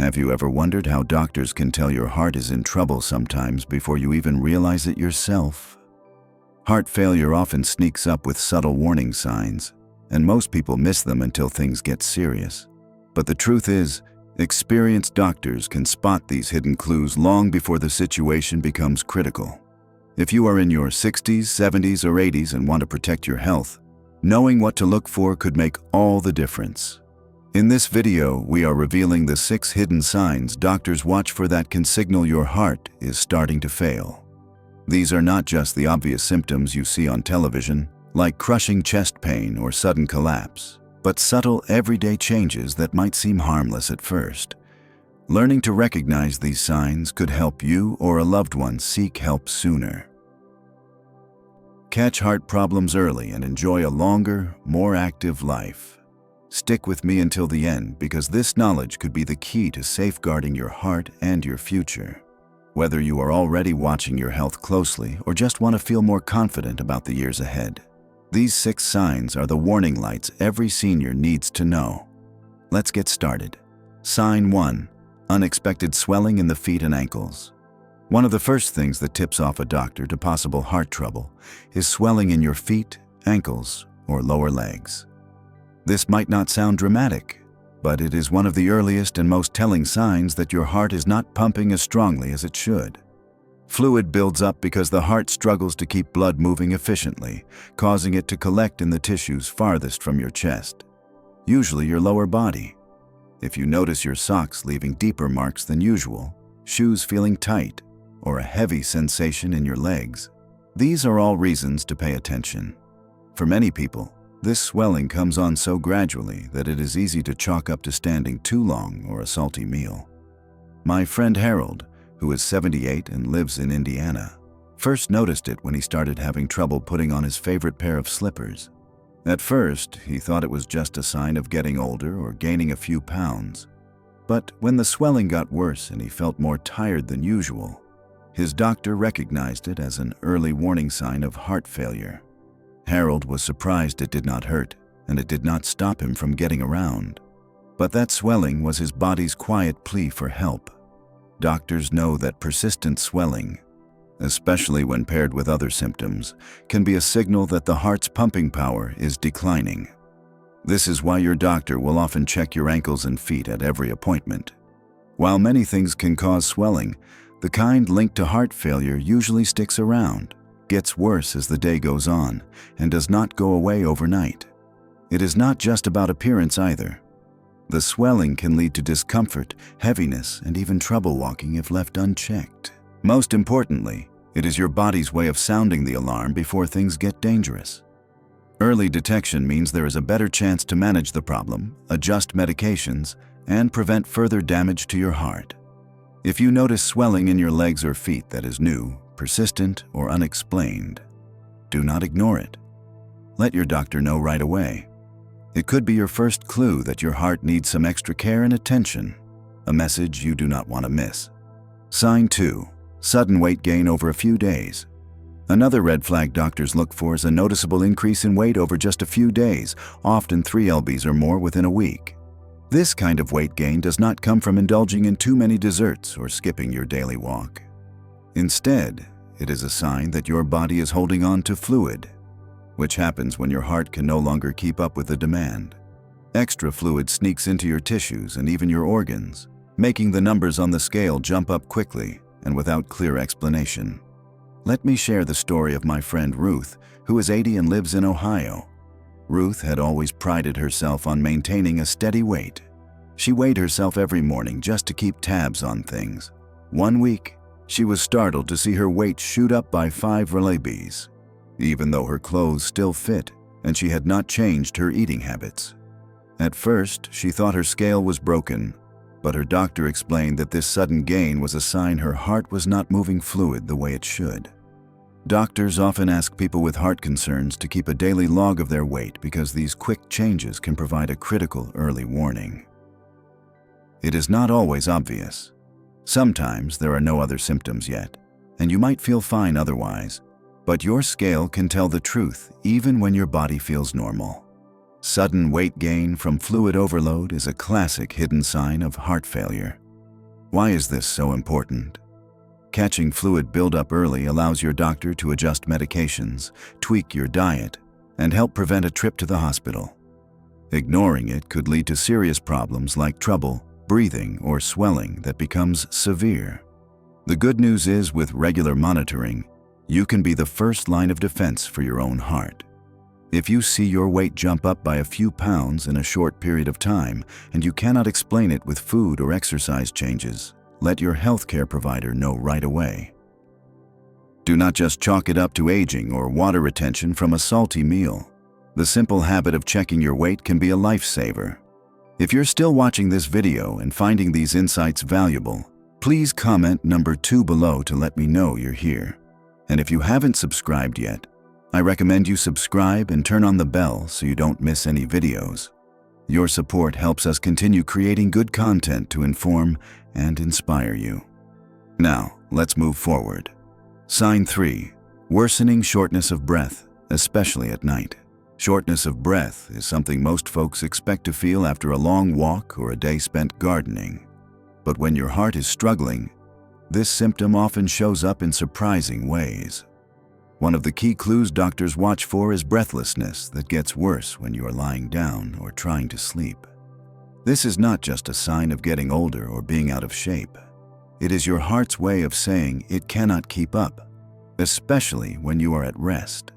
Have you ever wondered how doctors can tell your heart is in trouble sometimes before you even realize it yourself? Heart failure often sneaks up with subtle warning signs, and most people miss them until things get serious. But the truth is, experienced doctors can spot these hidden clues long before the situation becomes critical. If you are in your 60s, 70s, or 80s and want to protect your health, knowing what to look for could make all the difference. In this video, we are revealing the 6 hidden signs doctors watch for that can signal your heart is starting to fail. These are not just the obvious symptoms you see on television, like crushing chest pain or sudden collapse, but subtle everyday changes that might seem harmless at first. Learning to recognize these signs could help you or a loved one seek help sooner. Catch heart problems early and enjoy a longer, more active life. Stick with me until the end because this knowledge could be the key to safeguarding your heart and your future. Whether you are already watching your health closely or just want to feel more confident about the years ahead, these 6 signs are the warning lights every senior needs to know. Let's get started. Sign 1. Unexpected swelling in the feet and ankles. One of the first things that tips off a doctor to possible heart trouble is swelling in your feet, ankles, or lower legs. This might not sound dramatic, but it is one of the earliest and most telling signs that your heart is not pumping as strongly as it should. Fluid builds up because the heart struggles to keep blood moving efficiently, causing it to collect in the tissues farthest from your chest, usually your lower body. If you notice your socks leaving deeper marks than usual, shoes feeling tight, or a heavy sensation in your legs, these are all reasons to pay attention. For many people, this swelling comes on so gradually that it is easy to chalk up to standing too long or a salty meal. My friend Harold, who is 78 and lives in Indiana, first noticed it when he started having trouble putting on his favorite pair of slippers. At first, he thought it was just a sign of getting older or gaining a few pounds. But when the swelling got worse and he felt more tired than usual, his doctor recognized it as an early warning sign of heart failure. Harold was surprised it did not hurt, and it did not stop him from getting around. But that swelling was his body's quiet plea for help. Doctors know that persistent swelling, especially when paired with other symptoms, can be a signal that the heart's pumping power is declining. This is why your doctor will often check your ankles and feet at every appointment. While many things can cause swelling, the kind linked to heart failure usually sticks around, gets worse as the day goes on, and does not go away overnight. It is not just about appearance either. The swelling can lead to discomfort, heaviness, and even trouble walking if left unchecked. Most importantly, it is your body's way of sounding the alarm before things get dangerous. Early detection means there is a better chance to manage the problem, adjust medications, and prevent further damage to your heart. If you notice swelling in your legs or feet that is new, persistent, or unexplained, do not ignore it. Let your doctor know right away. It could be your first clue that your heart needs some extra care and attention, a message you do not want to miss. Sign 2. Sudden weight gain over a few days. Another red flag doctors look for is a noticeable increase in weight over just a few days, often 3 lbs or more within a week. This kind of weight gain does not come from indulging in too many desserts or skipping your daily walk. Instead, it is a sign that your body is holding on to fluid, which happens when your heart can no longer keep up with the demand. Extra fluid sneaks into your tissues and even your organs, making the numbers on the scale jump up quickly and without clear explanation. Let me share the story of my friend Ruth, who is 80 and lives in Ohio. Ruth had always prided herself on maintaining a steady weight. She weighed herself every morning just to keep tabs on things. One week, she was startled to see her weight shoot up by 5 lbs, even though her clothes still fit and she had not changed her eating habits. At first, she thought her scale was broken, but her doctor explained that this sudden gain was a sign her heart was not moving fluid the way it should. Doctors often ask people with heart concerns to keep a daily log of their weight because these quick changes can provide a critical early warning. It is not always obvious. Sometimes there are no other symptoms yet, and you might feel fine otherwise, but your scale can tell the truth even when your body feels normal. Sudden weight gain from fluid overload is a classic hidden sign of heart failure. Why is this so important? Catching fluid buildup early allows your doctor to adjust medications, tweak your diet, and help prevent a trip to the hospital. Ignoring it could lead to serious problems like trouble breathing or swelling that becomes severe. The good news is, with regular monitoring, you can be the first line of defense for your own heart. If you see your weight jump up by a few pounds in a short period of time and you cannot explain it with food or exercise changes, let your healthcare provider know right away. Do not just chalk it up to aging or water retention from a salty meal. The simple habit of checking your weight can be a lifesaver. If you're still watching this video and finding these insights valuable, please comment number 2 below to let me know you're here. And if you haven't subscribed yet, I recommend you subscribe and turn on the bell so you don't miss any videos. Your support helps us continue creating good content to inform and inspire you. Now, let's move forward. Sign 3. Worsening shortness of breath, especially at night. Shortness of breath is something most folks expect to feel after a long walk or a day spent gardening. But when your heart is struggling, this symptom often shows up in surprising ways. One of the key clues doctors watch for is breathlessness that gets worse when you are lying down or trying to sleep. This is not just a sign of getting older or being out of shape. It is your heart's way of saying it cannot keep up, especially when you are at rest.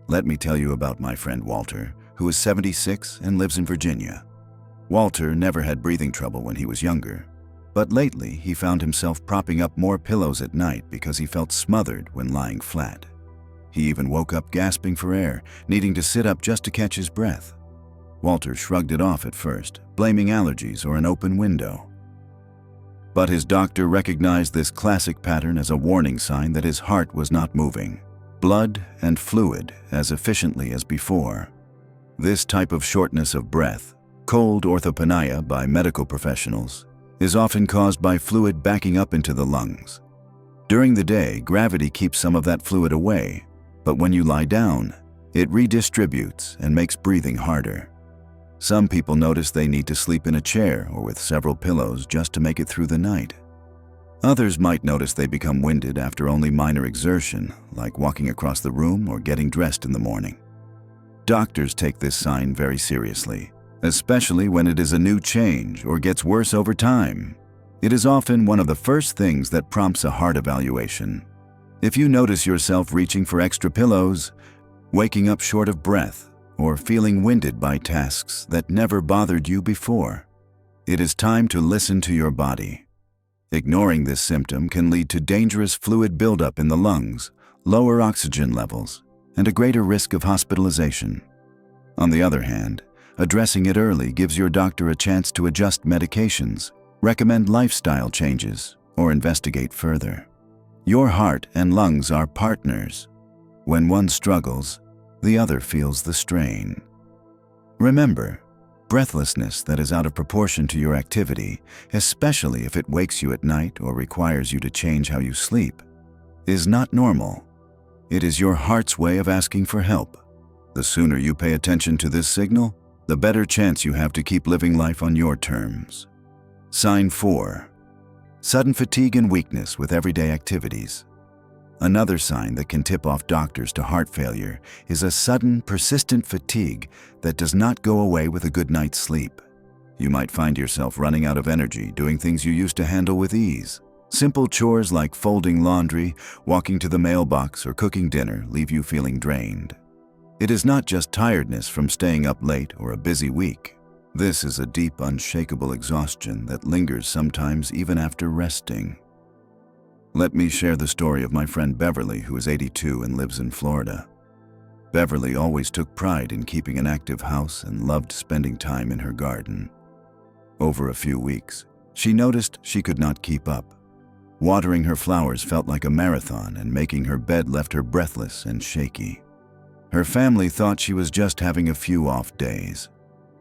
Let me tell you about my friend Walter, who is 76 and lives in Virginia. Walter never had breathing trouble when he was younger, but lately he found himself propping up more pillows at night because he felt smothered when lying flat. He even woke up gasping for air, needing to sit up just to catch his breath. Walter shrugged it off at first, blaming allergies or an open window. But his doctor recognized this classic pattern as a warning sign that his heart was not moving. Blood and fluid as efficiently as before. This type of shortness of breath, called orthopnea by medical professionals, is often caused by fluid backing up into the lungs. During the day, gravity keeps some of that fluid away, but when you lie down, it redistributes and makes breathing harder. Some people notice they need to sleep in a chair or with several pillows just to make it through the night. Others might notice they become winded after only minor exertion, like walking across the room or getting dressed in the morning. Doctors take this sign very seriously, especially when it is a new change or gets worse over time. It is often one of the first things that prompts a heart evaluation. If you notice yourself reaching for extra pillows, waking up short of breath, or feeling winded by tasks that never bothered you before, it is time to listen to your body. Ignoring this symptom can lead to dangerous fluid buildup in the lungs, lower oxygen levels, and a greater risk of hospitalization. On the other hand, addressing it early gives your doctor a chance to adjust medications, recommend lifestyle changes, or investigate further. Your heart and lungs are partners. When one struggles, the other feels the strain. Remember, breathlessness that is out of proportion to your activity, especially if it wakes you at night or requires you to change how you sleep, is not normal. It is your heart's way of asking for help. The sooner you pay attention to this signal, the better chance you have to keep living life on your terms. Sign 4. Sudden fatigue and weakness with everyday activities. Another sign that can tip off doctors to heart failure is a sudden, persistent fatigue that does not go away with a good night's sleep. You might find yourself running out of energy doing things you used to handle with ease. Simple chores like folding laundry, walking to the mailbox, or cooking dinner leave you feeling drained. It is not just tiredness from staying up late or a busy week. This is a deep, unshakable exhaustion that lingers sometimes even after resting. Let me share the story of my friend Beverly, who is 82 and lives in Florida. Beverly always took pride in keeping an active house and loved spending time in her garden. Over a few weeks, she noticed she could not keep up. Watering her flowers felt like a marathon, and making her bed left her breathless and shaky. Her family thought she was just having a few off days.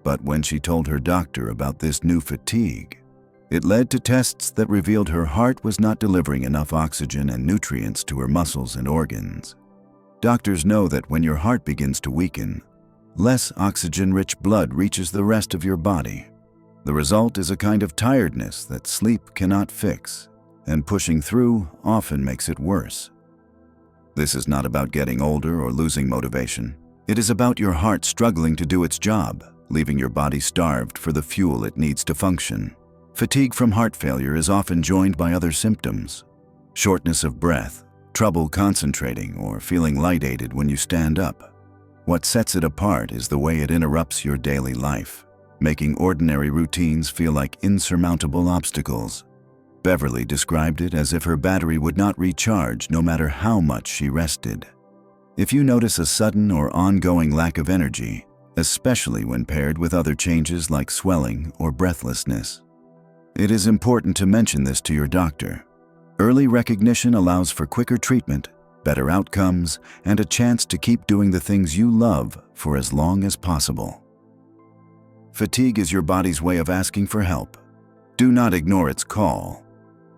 But when she told her doctor about this new fatigue, it led to tests that revealed her heart was not delivering enough oxygen and nutrients to her muscles and organs. Doctors know that when your heart begins to weaken, less oxygen-rich blood reaches the rest of your body. The result is a kind of tiredness that sleep cannot fix, and pushing through often makes it worse. This is not about getting older or losing motivation. It is about your heart struggling to do its job, leaving your body starved for the fuel it needs to function. Fatigue from heart failure is often joined by other symptoms: shortness of breath, trouble concentrating, or feeling lightheaded when you stand up. What sets it apart is the way it interrupts your daily life, making ordinary routines feel like insurmountable obstacles. Beverly described it as if her battery would not recharge no matter how much she rested. If you notice a sudden or ongoing lack of energy, especially when paired with other changes like swelling or breathlessness, it is important to mention this to your doctor. Early recognition allows for quicker treatment, better outcomes, and a chance to keep doing the things you love for as long as possible. Fatigue is your body's way of asking for help. Do not ignore its call.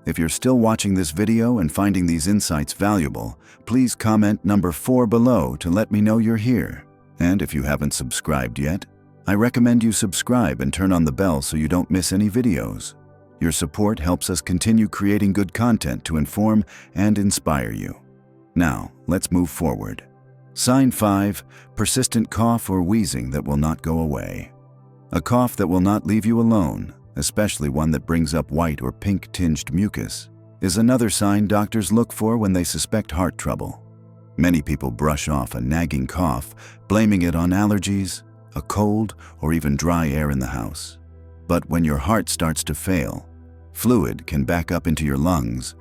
If you're still watching this video and finding these insights valuable, please comment number 4 below to let me know you're here. And if you haven't subscribed yet, I recommend you subscribe and turn on the bell so you don't miss any videos. Your support helps us continue creating good content to inform and inspire you. Now, let's move forward. Sign 5, persistent cough or wheezing that will not go away. A cough that will not leave you alone, especially one that brings up white or pink-tinged mucus, is another sign doctors look for when they suspect heart trouble. Many people brush off a nagging cough, blaming it on allergies, a cold, or even dry air in the house. But when your heart starts to fail, fluid can back up into your lungs,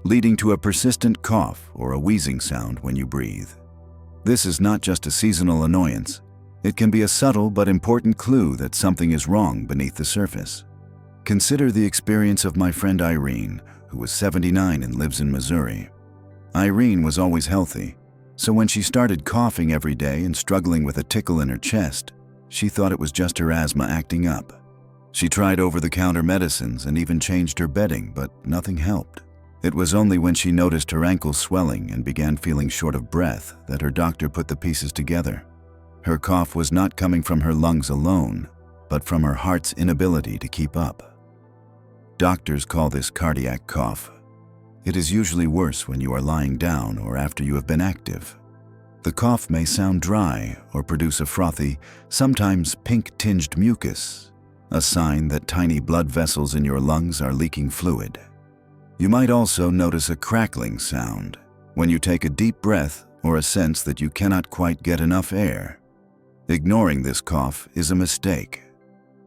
leading to a persistent cough or a wheezing sound when you breathe. This is not just a seasonal annoyance. It can be a subtle but important clue that something is wrong beneath the surface. Consider the experience of my friend Irene, who was 79 and lives in Missouri. Irene was always healthy, so when she started coughing every day and struggling with a tickle in her chest, she thought it was just her asthma acting up. She tried over-the-counter medicines and even changed her bedding, but nothing helped. It was only when she noticed her ankles swelling and began feeling short of breath that her doctor put the pieces together. Her cough was not coming from her lungs alone, but from her heart's inability to keep up. Doctors call this cardiac cough. It is usually worse when you are lying down or after you have been active. The cough may sound dry or produce a frothy, sometimes pink-tinged mucus, a sign that tiny blood vessels in your lungs are leaking fluid. You might also notice a crackling sound when you take a deep breath or a sense that you cannot quite get enough air. Ignoring this cough is a mistake.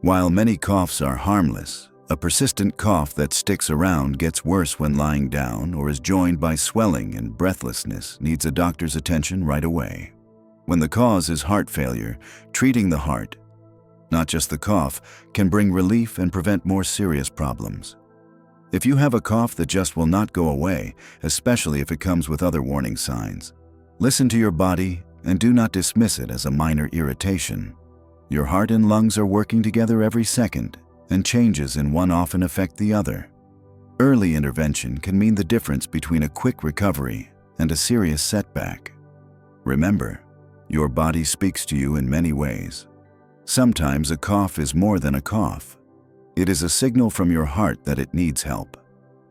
While many coughs are harmless, a persistent cough that sticks around gets worse when lying down or is joined by swelling and breathlessness needs a doctor's attention right away. When the cause is heart failure, treating the heart, not just the cough, can bring relief and prevent more serious problems. If you have a cough that just will not go away, especially if it comes with other warning signs, listen to your body and do not dismiss it as a minor irritation. Your heart and lungs are working together every second, and changes in one often affect the other. Early intervention can mean the difference between a quick recovery and a serious setback. Remember, your body speaks to you in many ways. Sometimes a cough is more than a cough. It is a signal from your heart that it needs help.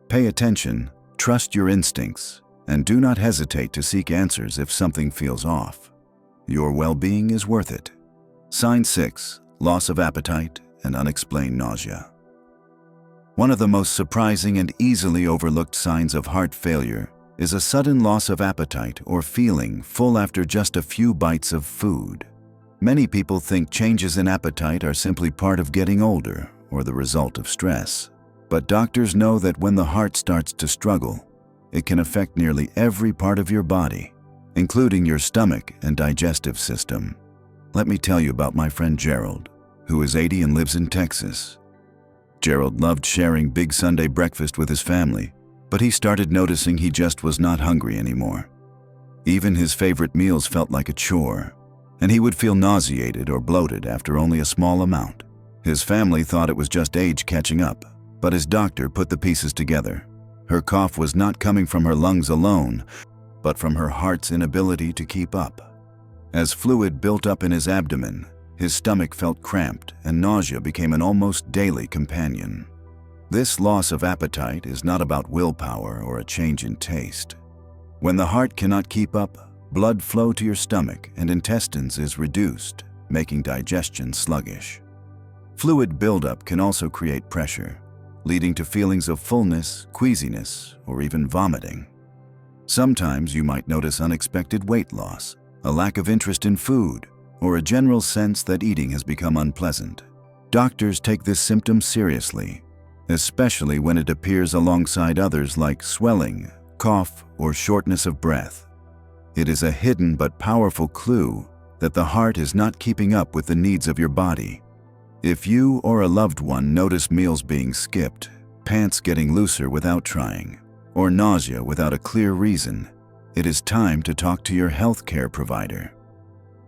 Pay attention, trust your instincts, and do not hesitate to seek answers if something feels off. Your well-being is worth it. Sign 6, loss of appetite and unexplained nausea. One of the most surprising and easily overlooked signs of heart failure is a sudden loss of appetite or feeling full after just a few bites of food. Many people think changes in appetite are simply part of getting older or the result of stress. But doctors know that when the heart starts to struggle, it can affect nearly every part of your body, including your stomach and digestive system. Let me tell you about my friend Gerald, who is 80 and lives in Texas. Gerald loved sharing big Sunday breakfast with his family, but he started noticing he just was not hungry anymore. Even his favorite meals felt like a chore, and he would feel nauseated or bloated after only a small amount. His family thought it was just age catching up, but his doctor put the pieces together. Her cough was not coming from her lungs alone, but from her heart's inability to keep up. As fluid built up in his abdomen, his stomach felt cramped and nausea became an almost daily companion. This loss of appetite is not about willpower or a change in taste. When the heart cannot keep up, blood flow to your stomach and intestines is reduced, making digestion sluggish. Fluid buildup can also create pressure, leading to feelings of fullness, queasiness, or even vomiting. Sometimes you might notice unexpected weight loss, a lack of interest in food, or a general sense that eating has become unpleasant. Doctors take this symptom seriously, especially when it appears alongside others like swelling, cough, or shortness of breath. It is a hidden but powerful clue that the heart is not keeping up with the needs of your body. If you or a loved one notice meals being skipped, pants getting looser without trying, or nausea without a clear reason, it is time to talk to your healthcare provider.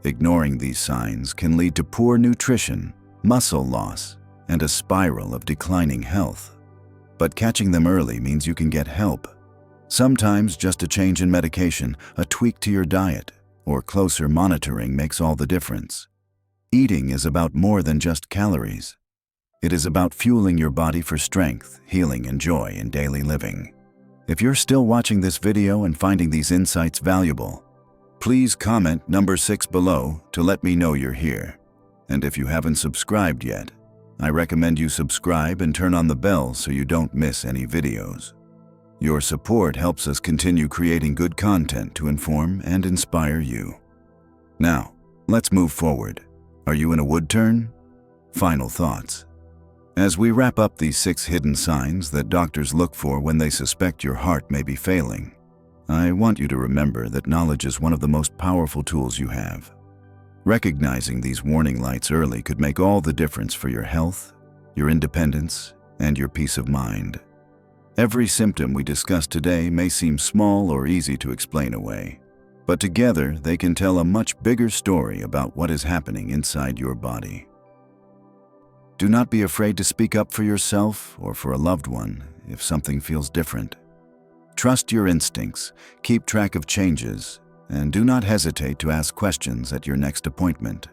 Ignoring these signs can lead to poor nutrition, muscle loss, and a spiral of declining health. But catching them early means you can get help. Sometimes just a change in medication, a tweak to your diet, or closer monitoring makes all the difference. Eating is about more than just calories. It is about fueling your body for strength, healing, and joy in daily living. If you're still watching this video and finding these insights valuable, please comment number 6 below to let me know you're here. And if you haven't subscribed yet, I recommend you subscribe and turn on the bell so you don't miss any videos. Your support helps us continue creating good content to inform and inspire you. Now, let's move forward. Are you in a wood turn? Final thoughts. As we wrap up these 6 hidden signs that doctors look for when they suspect your heart may be failing, I want you to remember that knowledge is one of the most powerful tools you have. Recognizing these warning lights early could make all the difference for your health, your independence, and your peace of mind. Every symptom we discussed today may seem small or easy to explain away, but together they can tell a much bigger story about what is happening inside your body. Do not be afraid to speak up for yourself or for a loved one if something feels different. Trust your instincts, keep track of changes, and do not hesitate to ask questions at your next appointment.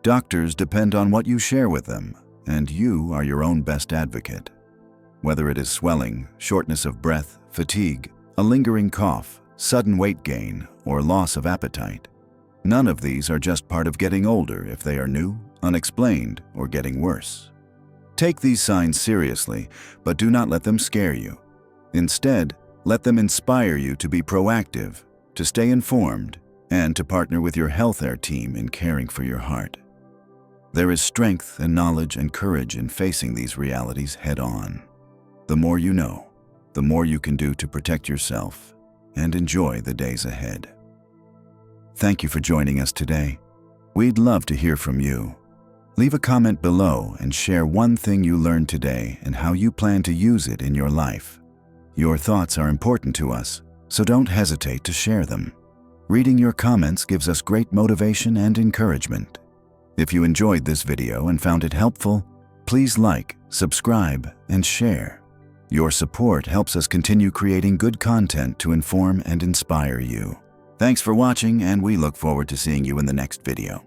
Doctors depend on what you share with them, and you are your own best advocate. Whether it is swelling, shortness of breath, fatigue, a lingering cough, sudden weight gain, or loss of appetite, none of these are just part of getting older if they are new, unexplained, or getting worse. Take these signs seriously, but do not let them scare you. Instead, let them inspire you to be proactive, to stay informed, and to partner with your healthcare team in caring for your heart. There is strength and knowledge and courage in facing these realities head-on. The more you know, the more you can do to protect yourself and enjoy the days ahead. Thank you for joining us today. We'd love to hear from you. Leave a comment below and share one thing you learned today and how you plan to use it in your life. Your thoughts are important to us, so don't hesitate to share them. Reading your comments gives us great motivation and encouragement. If you enjoyed this video and found it helpful, please like, subscribe, and share. Your support helps us continue creating good content to inform and inspire you. Thanks for watching, and we look forward to seeing you in the next video.